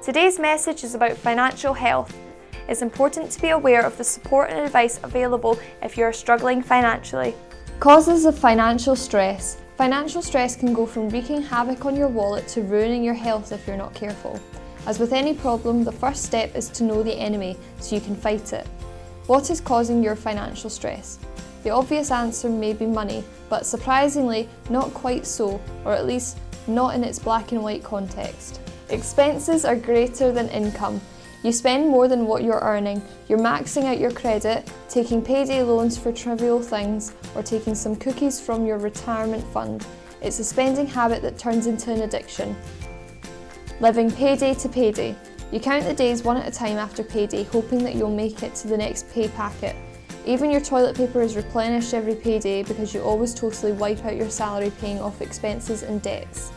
Today's message is about financial health. It's important to be aware of the support and advice available if you are struggling financially. Causes of financial stress. Financial stress can go from wreaking havoc on your wallet to ruining your health if you're not careful. As with any problem, the first step is to know the enemy so you can fight it. What is causing your financial stress? The obvious answer may be money, but surprisingly, not quite so, or at least not in its black and white context. Expenses are greater than income. You spend more than what you're earning, you're maxing out your credit, taking payday loans for trivial things, or taking some cookies from your retirement fund. It's a spending habit that turns into an addiction. Living payday to payday. You count the days one at a time after payday, hoping that you'll make it to the next pay packet. Even your toilet paper is replenished every payday because you always totally wipe out your salary paying off expenses and debts.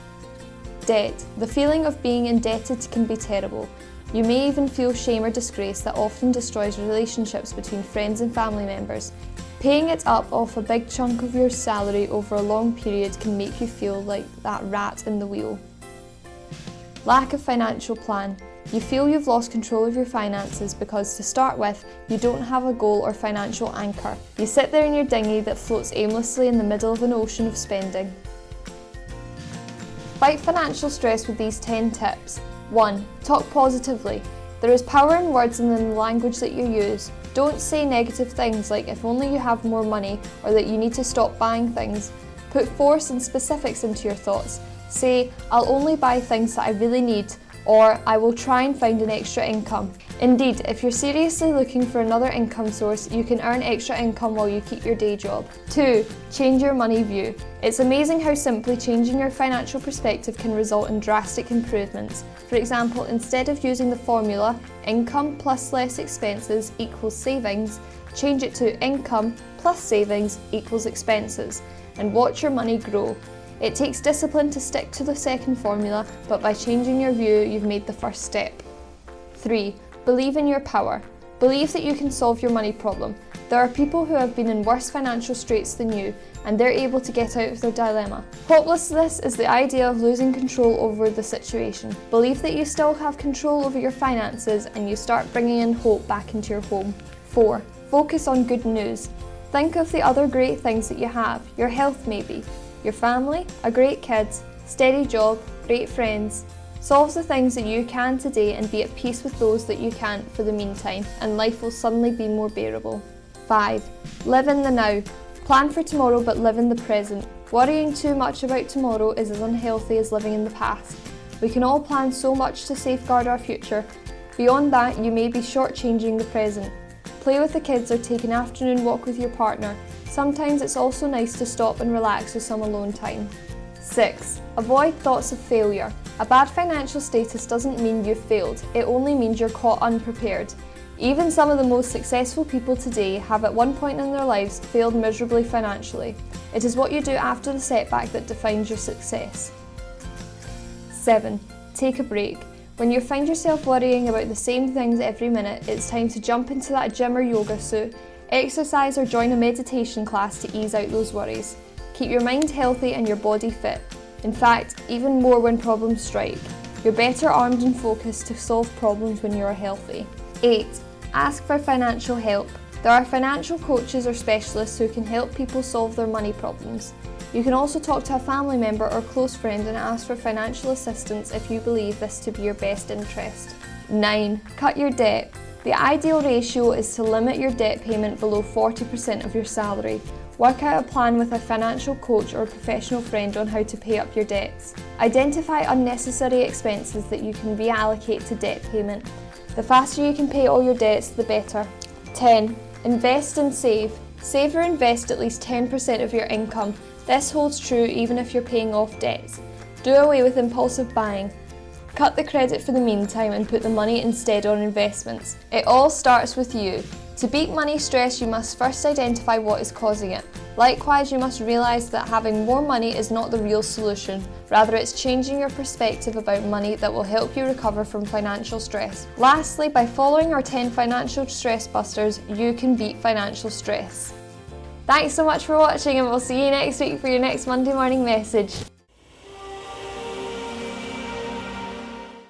Debt. The feeling of being indebted can be terrible. You may even feel shame or disgrace that often destroys relationships between friends and family members. Paying it up off a big chunk of your salary over a long period can make you feel like that rat in the wheel. Lack of financial plan. You feel you've lost control of your finances because, to start with, you don't have a goal or financial anchor. You sit there in your dinghy that floats aimlessly in the middle of an ocean of spending. Fight financial stress with these 10 tips. 1. Talk positively. There is power in words and in the language that you use. Don't say negative things like if only you have more money or that you need to stop buying things. Put force and specifics into your thoughts. Say, I'll only buy things that I really need, or I will try and find an extra income. Indeed, if you're seriously looking for another income source, you can earn extra income while you keep your day job. 2. Change your money view. It's amazing how simply changing your financial perspective can result in drastic improvements. For example, instead of using the formula income plus less expenses equals savings, change it to income plus savings equals expenses, and watch your money grow. It takes discipline to stick to the second formula, but by changing your view, you've made the first step. 3. Believe in your power. Believe that you can solve your money problem. There are people who have been in worse financial straits than you, and they're able to get out of their dilemma. Hopelessness is the idea of losing control over the situation. Believe that you still have control over your finances, and you start bringing in hope back into your home. 4. Focus on good news. Think of the other great things that you have. Your health maybe. Your family, a great kid, steady job, great friends. Solve the things that you can today and be at peace with those that you can't for the meantime, and life will suddenly be more bearable. 5. Live in the now. Plan for tomorrow but live in the present. Worrying too much about tomorrow is as unhealthy as living in the past. We can all plan so much to safeguard our future. Beyond that, you may be shortchanging the present. Play with the kids or take an afternoon walk with your partner. Sometimes it's also nice to stop and relax with some alone time. 6. Avoid thoughts of failure. A bad financial status doesn't mean you've failed, it only means you're caught unprepared. Even some of the most successful people today have at one point in their lives failed miserably financially. It is what you do after the setback that defines your success. 7. Take a break. When you find yourself worrying about the same things every minute, it's time to jump into that gym or yoga suit, exercise or join a meditation class to ease out those worries. Keep your mind healthy and your body fit. In fact, even more when problems strike. You're better armed and focused to solve problems when you're healthy. 8. Ask for financial help. There are financial coaches or specialists who can help people solve their money problems. You can also talk to a family member or close friend and ask for financial assistance if you believe this to be your best interest. 9. Cut your debt. The ideal ratio is to limit your debt payment below 40% of your salary. Work out a plan with a financial coach or a professional friend on how to pay up your debts. Identify unnecessary expenses that you can reallocate to debt payment. The faster you can pay all your debts, the better. 10. Invest and save. Save or invest at least 10% of your income. This holds true even if you're paying off debts. Do away with impulsive buying. Cut the credit for the meantime and put the money instead on investments. It all starts with you. To beat money stress, you must first identify what is causing it. Likewise, you must realise that having more money is not the real solution. Rather, it's changing your perspective about money that will help you recover from financial stress. Lastly, by following our 10 financial stress busters, you can beat financial stress. Thanks so much for watching, and we'll see you next week for your next Monday morning message.